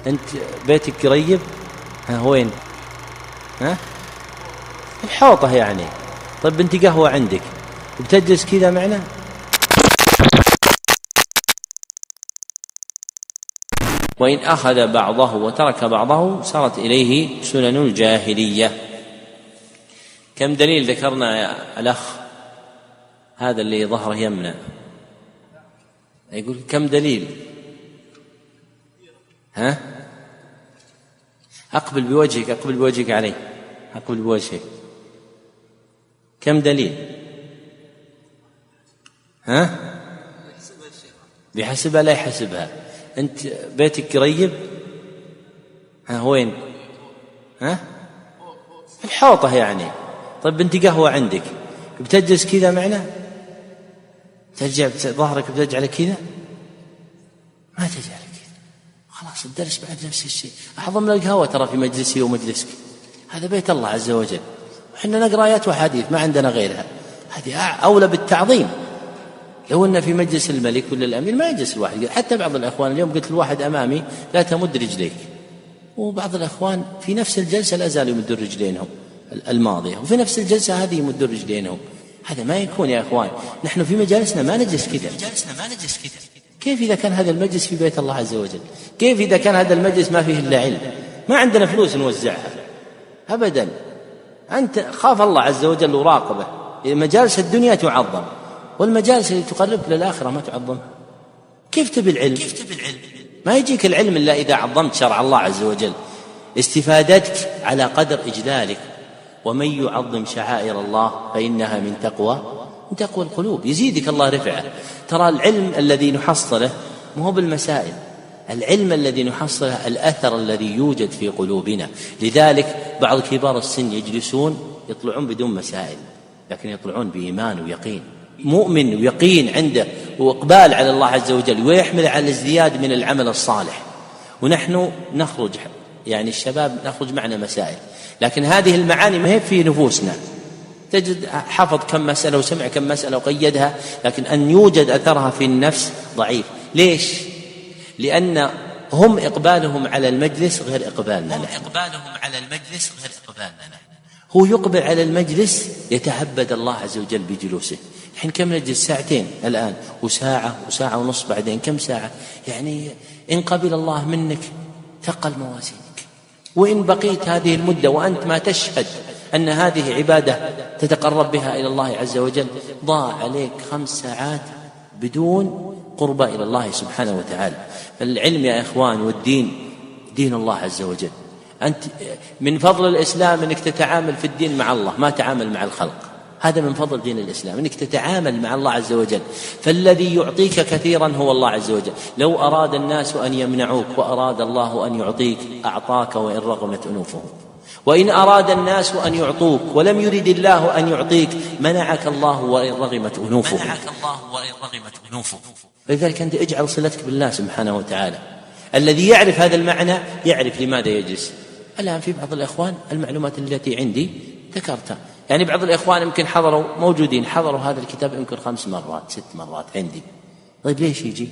أنت بيتك قريب؟ وين؟ الحوطة يعني. طيب أنت قهوة عندك وبتجلس كذا معنا؟ وإن أخذ بعضه وترك بعضه صارت إليه سنن الجاهلية. كم دليل ذكرنا يا الأخ هذا اللي ظهره يمنع؟ يقول كم دليل؟ أقبل بوجهك علي، أقبل بوجهك. كم دليل؟ بيحسبها لا يحسبها. أنت بيتك قريب؟ وين؟ الحوطة يعني. طيب أنت قهوة عندك بتجلس كذا معنا؟ ترجع ظهرك بتجعل كذا؟ ما تجعل كذا، خلاص الدرس بعد نفس الشيء. أعظم من القهوة ترى في مجلسي ومجلسك، هذا بيت الله عز وجل، وحنا نقرأ آيات وحديث ما عندنا غيرها، هذه أولى بالتعظيم. لو أن في مجلس الملك ولا الأمير ما يجلس الواحد. حتى بعض الأخوان اليوم قلت الواحد أمامي لا تمد رجليك، وبعض الأخوان في نفس الجلسة لا زالوا يمدون رجلينهم الماضية، وفي نفس الجلسة هذه يمدون رجلينهم. هذا ما يكون يا أخوان. نحن في مجالسنا ما نجلس كذا. كيف إذا كان هذا المجلس في بيت الله عز وجل؟ كيف إذا كان هذا المجلس ما فيه إلا علم؟ ما عندنا فلوس نوزعها أبدا. أنت خاف الله عز وجل وراقبه. مجالس الدنيا تعظم، والمجالس اللي تقربك للآخرة ما تعظم. كيف تبي العلم؟ ما يجيك العلم إلا إذا عظمت شرع الله عز وجل. استفادتك على قدر إجلالك. ومن يعظم شعائر الله فإنها من تقوى القلوب. يزيدك الله رفعه. ترى العلم الذي نحصله مو بالمسائل، العلم الذي نحصله الأثر الذي يوجد في قلوبنا. لذلك بعض كبار السن يجلسون يطلعون بدون مسائل، لكن يطلعون بإيمان ويقين، مؤمن ويقين عنده وإقبال على الله عز وجل، ويحمل على الازدياد من العمل الصالح. ونحن نخرج يعني الشباب نخرج معنا مسائل، لكن هذه المعاني ما هي في نفوسنا. تجد حفظ كم مسألة وسمع كم مسألة وقيدها، لكن أن يوجد أثرها في النفس ضعيف. ليش؟ لأن هم إقبالهم على المجلس غير إقبالنا. هو يقبل على المجلس يتعبد الله عز وجل بجلوسه. الحين كم نجلس؟ ساعتين الآن، وساعة ونصف بعدين، كم ساعة؟ يعني إن قبل الله منك ثقل موازينك. وإن بقيت هذه المدة وأنت ما تشهد أن هذه عبادة تتقرب بها إلى الله عز وجل، ضاع عليك 5 ساعات بدون قربة إلى الله سبحانه وتعالى. العلم يا إخوان والدين دين الله عز وجل. أنت من فضل الإسلام أنك تتعامل في الدين مع الله، ما تعامل مع الخلق. هذا من فضل دين الإسلام، أنك تتعامل مع الله عز وجل. فالذي يعطيك كثيرا هو الله عز وجل. لو أراد الناس أن يمنعوك وأراد الله أن يعطيك أعطاك وإن رغمت أنوفهم. وإن أراد الناس أن يعطوك ولم يرد الله أن يعطيك منعك الله وإن رغمت أنوفهم. لذلك أنت اجعل صلتك بالله سبحانه وتعالى. الذي يعرف هذا المعنى يعرف لماذا يجلس. الآن في بعض الإخوان المعلومات التي عندي ذكرتها، يعني بعض الإخوان يمكن حضروا هذا الكتاب يمكن 5 مرات 6 مرات عندي. طيب ليش يجي؟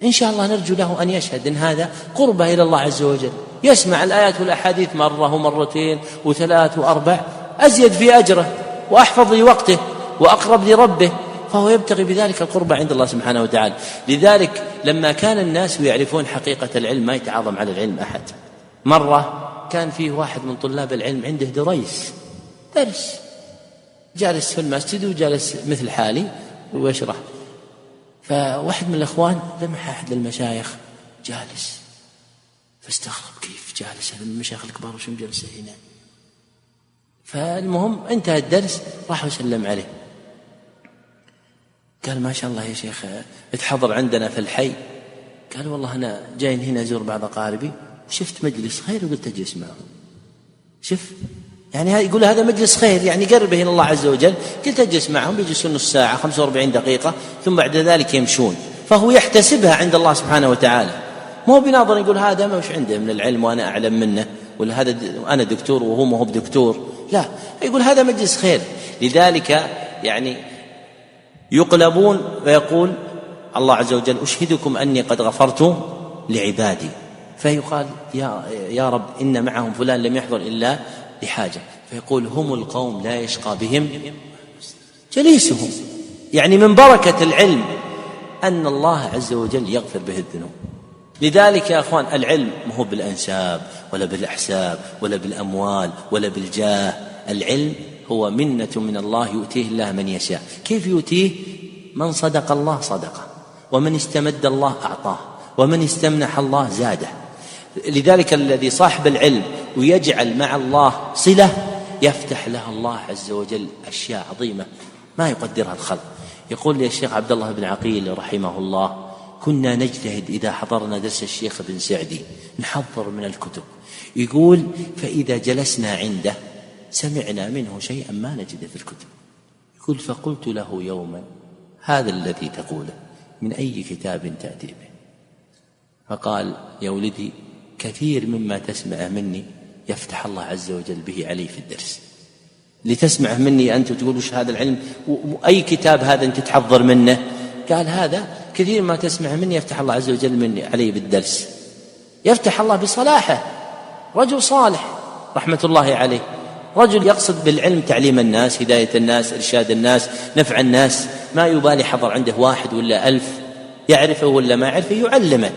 إن شاء الله نرجو له أن يشهد أن هذا قربة إلى الله عز وجل، يسمع الآيات والأحاديث مرة ومرتين و3 و4، أزيد في أجره وأحفظ لوقته وأقرب لربه، فهو يبتغي بذلك القربة عند الله سبحانه وتعالى. لذلك لما كان الناس يعرفون حقيقة العلم ما يتعاظم على العلم أحد. مرة كان فيه واحد من طلاب العلم عنده درس، جالس في المسجد وجالس مثل حالي ويشرح، فواحد من الأخوان لمح أحد المشايخ جالس، فاستغرب كيف جالس هذا من المشايخ الكبار وشو جالس هنا. فالمهم انتهى الدرس، راح وسلم عليه، قال ما شاء الله يا شيخ اتحضر عندنا في الحي. قال والله أنا جاي هنا أزور بعض أقاربي وشفت مجلس خير وقلت أجلس معهم. شف يعني يقول هذا مجلس خير يعني قربه إلى الله عز وجل، قلت أجلس معهم، بيجلسون نص ساعة 45 دقيقة ثم بعد ذلك يمشون. فهو يحتسبها عند الله سبحانه وتعالى، مو بناظر يقول هذا ما وش عنده من العلم وأنا أعلم منه، ولا هذا أنا دكتور وهو ما هو بدكتور، لا، يقول هذا مجلس خير. لذلك يعني يقلبون ويقول الله عز وجل أشهدكم أني قد غفرت لعبادي. فيقال يا رب إن معهم فلان لم يحضر إلا لحاجة، فيقول هم القوم لا يشقى بهم جليسهم. يعني من بركة العلم أن الله عز وجل يغفر به الذنوب. لذلك يا أخوان العلم مو بالأنساب ولا بالأحساب ولا بالأموال ولا بالجاه، العلم هو منة من الله يؤتيه الله من يشاء. كيف يؤتيه؟ من صدق الله صدقه، ومن استمد الله أعطاه، ومن استمنح الله زاده. لذلك الذي صاحب العلم ويجعل مع الله صلة يفتح له الله عز وجل أشياء عظيمة ما يقدرها الخلق. يقول لي الشيخ عبد الله بن عقيل رحمه الله: كنا نجتهد إذا حضرنا درس الشيخ بن سعدي نحضر من الكتب. يقول: فإذا جلسنا عنده سمعنا منه شيئا ما نجد في الكتب. يقول: فقلت له يوما: هذا الذي تقوله من أي كتاب تأتي به؟ فقال: يا ولدي، كثير مما تسمع مني يفتح الله عز وجل به علي في الدرس. لتسمع مني أنت وتقول وش هذا العلم، وأي كتاب هذا أنت تحضر منه؟ قال: هذا كثير ما تسمع مني يفتح الله عز وجل مني علي بالدرس. يفتح الله بصلاحه، رجل صالح رحمة الله عليه، رجل يقصد بالعلم تعليم الناس، هداية الناس، إرشاد الناس، نفع الناس، ما يبالي حضر عنده 1 ولا 1000، يعرفه ولا ما يعرفه يعلمه،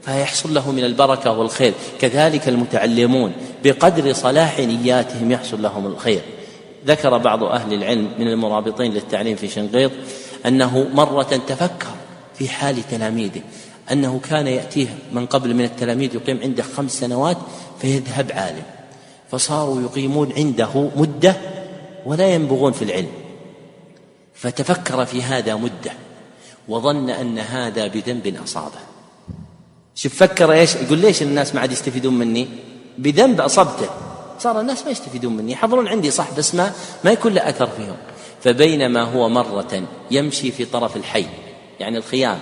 فيحصل له من البركة والخير. كذلك المتعلمون بقدر صلاح نياتهم يحصل لهم الخير. ذكر بعض أهل العلم من المرابطين للتعليم في شنقيط أنه مرة تفكر في حال تلاميذه، أنه كان يأتيه من قبل من التلاميذ يقيم عنده 5 سنوات فيذهب عالم، فصاروا يقيمون عنده مدة ولا ينبغون في العلم، فتفكر في هذا مدة وظن أن هذا بذنب أصابه. شوف فكر إيش، يقول: ليش الناس ما عاد يستفيدون مني؟ بذنب أصبته، صار الناس ما يستفيدون مني، يحضرون عندي صح بس ما يكون له أثر فيهم. فبينما هو مرة يمشي في طرف الحي، يعني الخيام،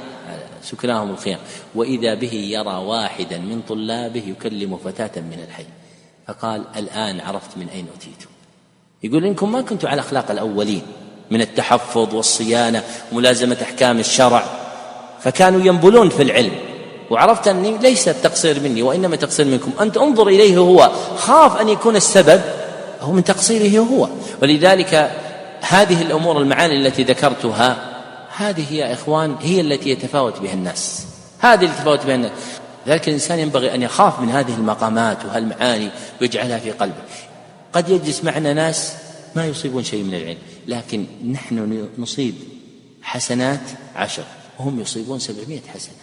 سكناهم الخيام، وإذا به يرى واحدا من طلابه يكلم فتاة من الحي، فقال: الآن عرفت من أين أتيتم. يقول: إنكم ما كنتوا على أخلاق الأولين من التحفظ والصيانة وملازمة أحكام الشرع، فكانوا ينبلون في العلم، وعرفت أني ليس التقصير مني وإنما تقصير منكم. أنت انظر إليه هو، خاف أن يكون السبب هو من تقصيره هو. ولذلك هذه الأمور المعاني التي ذكرتها هذه يا إخوان هي التي يتفاوت بها الناس، هذه التي يتفاوت بها الناس. لذلك الإنسان ينبغي أن يخاف من هذه المقامات وهالمعاني ويجعلها في قلبه. قد يجلس معنا ناس ما يصيبون شيء من العلم، لكن نحن نصيب حسنات 10 وهم يصيبون 700 حسنة.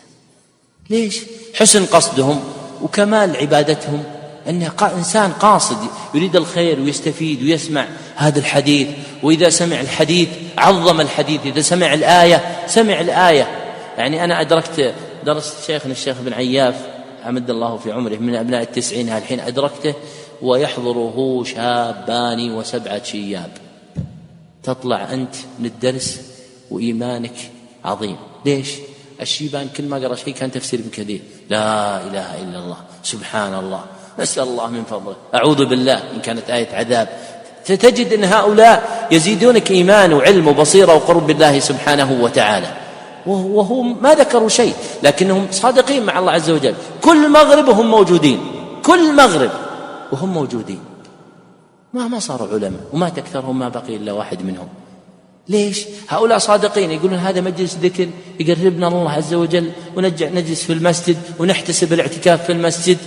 ليش؟ حسن قصدهم وكمال عبادتهم، أنه إنسان قاصد يريد الخير ويستفيد ويسمع هذا الحديث، وإذا سمع الحديث عظم الحديث، إذا سمع الآية سمع الآية. يعني أنا أدركت درس شيخنا الشيخ بن عياف أمد الله في عمره من أبناء 90 الحين أدركته ويحضره شابان و7 شياب. تطلع أنت من الدرس وإيمانك عظيم. ليش؟ الشيبان كل ما قرأ شيء كان تفسير ابن كثير، لا إله إلا الله، سبحان الله، نسأل الله من فضله، أعوذ بالله، إن كانت آية عذاب. ستجد أن هؤلاء يزيدونك إيمان وعلم وبصيرة وقرب بالله سبحانه وتعالى، وهم ما ذكروا شيء لكنهم صادقين مع الله عز وجل. كل مغرب وهم موجودين، كل مغرب وهم موجودين، ما صاروا علماء وما أكثرهم ما بقي إلا واحد منهم. ليش؟ هؤلاء صادقين، يقولون هذا مجلس ذكر يقربنا الله عز وجل، ونرجع نجلس في المسجد ونحتسب الاعتكاف في المسجد،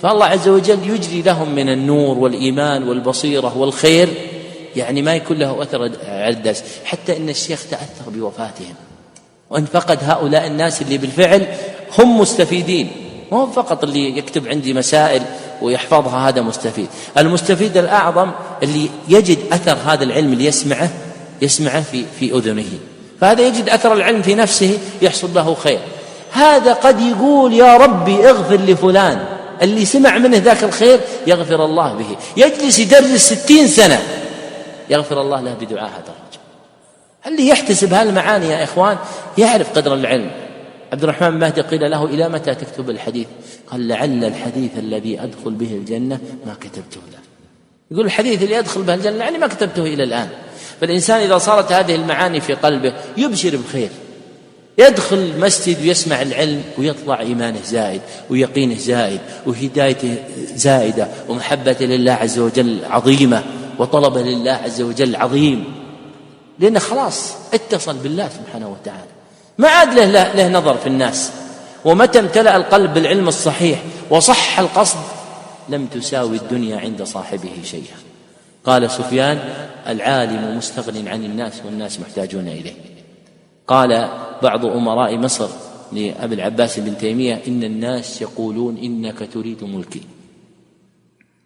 فالله عز وجل يجري لهم من النور والإيمان والبصيرة والخير، يعني ما يكون له أثر على الدرس. حتى إن الشيخ تأثر بوفاتهم، وأن فقد هؤلاء الناس اللي بالفعل هم مستفيدين، ما هو فقط اللي يكتب عندي مسائل ويحفظها هذا مستفيد. المستفيد الأعظم اللي يجد أثر هذا العلم اللي يسمعه في أذنه، فهذا يجد أثر العلم في نفسه يحصل له خير. هذا قد يقول يا ربي اغفر لفلان، اللي سمع منه ذاك الخير يغفر الله به، يجلس يدرس 60 سنة يغفر الله له بدعاء هذا الرجل. اللي يحتسب هالمعاني يا إخوان يعرف قدر العلم. عبد الرحمن بن مهدي قيل له: إلى متى تكتب الحديث؟ قال: لعل الحديث الذي أدخل به الجنة ما كتبته له. يقول الحديث اللي أدخل به الجنة يعني ما كتبته إلى الآن. فالإنسان إذا صارت هذه المعاني في قلبه يبشر بخير، يدخل مسجد ويسمع العلم ويطلع إيمانه زائد ويقينه زائد وهدايته زائدة ومحبته لله عز وجل عظيمة وطلبه لله عز وجل عظيم، لأنه خلاص اتصل بالله سبحانه وتعالى، ما عاد له نظر في الناس. ومتى امتلأ القلب بالعلم الصحيح وصح القصد لم تساوي الدنيا عند صاحبه شيئا. قال سفيان: العالم مستغن عن الناس والناس محتاجون إليه. قال بعض أمراء مصر لأبي العباس بن تيمية: إن الناس يقولون إنك تريد ملكي.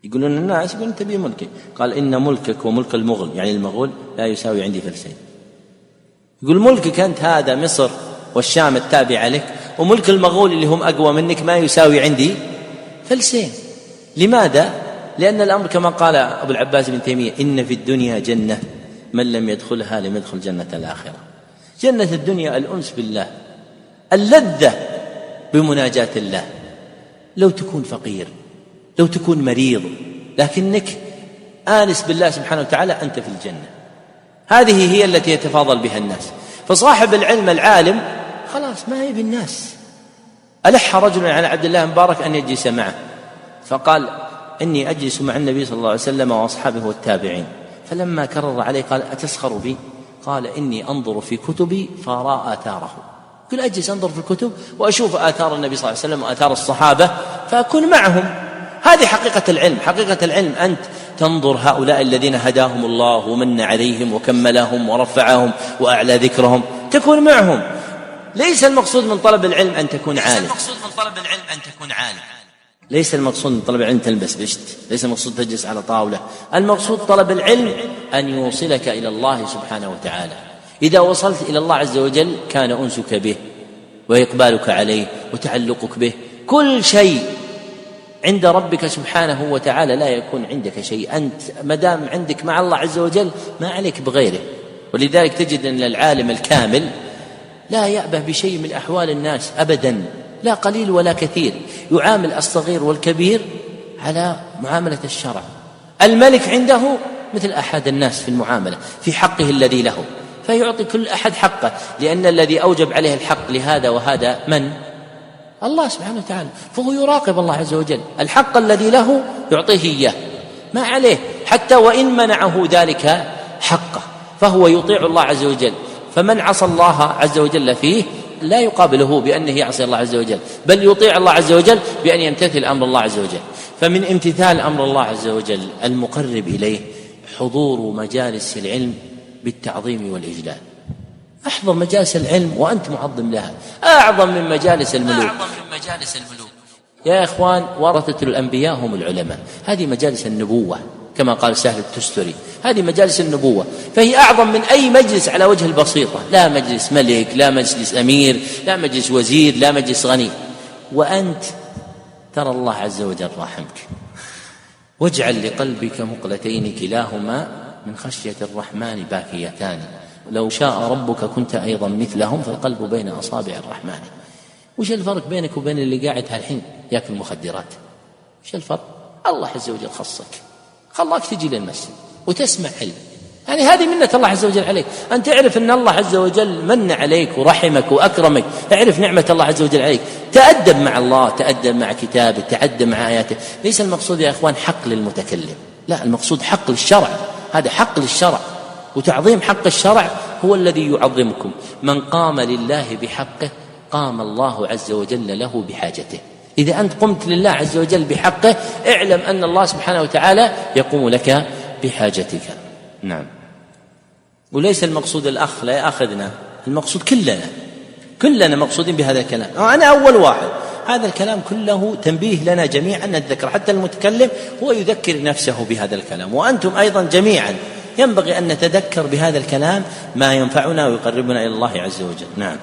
يقولون الناس يقولون تبي ملكي. قال: إن ملكك وملك المغل، يعني المغول، لا يساوي عندي فلسين. يقول ملكك أنت هذا مصر والشام التابعة لك، وملك المغول اللي هم أقوى منك ما يساوي عندي فلسين. لماذا؟ لأن الأمر كما قال أبو العباس بن تيمية: إن في الدنيا جنة من لم يدخلها لم يدخل جنة الآخرة. جنة الدنيا الأنس بالله، اللذة بمناجاة الله. لو تكون فقير، لو تكون مريض، لكنك آنس بالله سبحانه وتعالى، أنت في الجنة. هذه هي التي يتفاضل بها الناس. فصاحب العلم العالم خلاص ما يبي الناس. ألح رجل على عبد الله مبارك أن يجلس معه، فقال: إني أجلس مع النبي صلى الله عليه وسلم وأصحابه والتابعين. فلما كرر عليه قال: أتسخر بي؟ قال: إني أنظر في كتبي فأرى آثاره. يقول أجلس أنظر في الكتب وأشوف آثار النبي صلى الله عليه وسلم وآثار الصحابة فأكون معهم. هذه حقيقة العلم. حقيقة العلم أنت تنظر هؤلاء الذين هداهم الله ومن عليهم وكملهم ورفعهم وأعلى ذكرهم، تكون معهم. ليس المقصود من طلب العلم أن تكون عالم، ليس المقصود من طلب العلم تلبس بشت، ليس المقصود تجلس على طاولة. المقصود طلب العلم أن يوصلك إلى الله سبحانه وتعالى. إذا وصلت إلى الله عز وجل كان أنسك به وإقبالك عليه وتعلقك به. كل شيء عند ربك سبحانه وتعالى لا يكون عندك شيء. أنت مدام عندك مع الله عز وجل ما عليك بغيره. ولذلك تجد أن العالم الكامل لا يأبه بشيء من أحوال الناس أبدا، لا قليل ولا كثير، يعامل الصغير والكبير على معاملة الشرع. الملك عنده مثل أحد الناس في المعاملة في حقه الذي له، فيعطي كل أحد حقه، لأن الذي أوجب عليه الحق لهذا وهذا من؟ الله سبحانه وتعالى. فهو يراقب الله عز وجل، الحق الذي له يعطيه إياه، ما عليه حتى وإن منعه ذلك حقه، فهو يطيع الله عز وجل. فمن عصى الله عز وجل فيه لا يقابله بأنه يعصي الله عز وجل، بل يطيع الله عز وجل بأن يمتثل أمر الله عز وجل. فمن امتثال أمر الله عز وجل المقرب إليه حضور مجالس العلم بالتعظيم والإجلال. احضر مجالس العلم وأنت معظم لها، أعظم من مجالس الملوك. يا إخوان، ورثة الأنبياء هم العلماء. هذه مجالس النبوة كما قال سهل التستري، هذه مجالس النبوة، فهي أعظم من أي مجلس على وجه البسيطة. لا مجلس ملك، لا مجلس أمير، لا مجلس وزير، لا مجلس غني. وأنت ترى الله عز وجل راحمك. واجعل لقلبك مقلتين كلاهما من خشية الرحمن باكيتان. لو شاء ربك كنت أيضا مثلهم، فالقلب بين أصابع الرحمن. وش الفرق بينك وبين اللي قاعد هالحين يأكل مخدرات؟ وش الفرق؟ الله عز وجل خصك، خلاك تجي للمسجد وتسمع علم. يعني هذه منة الله عز وجل عليك، أن تعرف أن الله عز وجل من عليك ورحمك وأكرمك. اعرف نعمة الله عز وجل عليك، تأدب مع الله، تأدب مع كتابه، تأدب مع آياته. ليس المقصود يا إخوان حق للمتكلم، لا، المقصود حق للشرع. هذا حق للشرع، وتعظيم حق الشرع هو الذي يعظمكم. من قام لله بحقه قام الله عز وجل له بحاجته. إذا أنت قمت لله عز وجل بحقه اعلم أن الله سبحانه وتعالى يقوم لك بحاجتك. نعم. وليس المقصود الأخ لا يأخذنا، المقصود كلنا مقصودين بهذا الكلام. أنا أول واحد. هذا الكلام كله تنبيه لنا جميعا نتذكر، حتى المتكلم هو يذكر نفسه بهذا الكلام، وأنتم أيضا جميعا ينبغي أن نتذكر بهذا الكلام ما ينفعنا ويقربنا إلى الله عز وجل. نعم.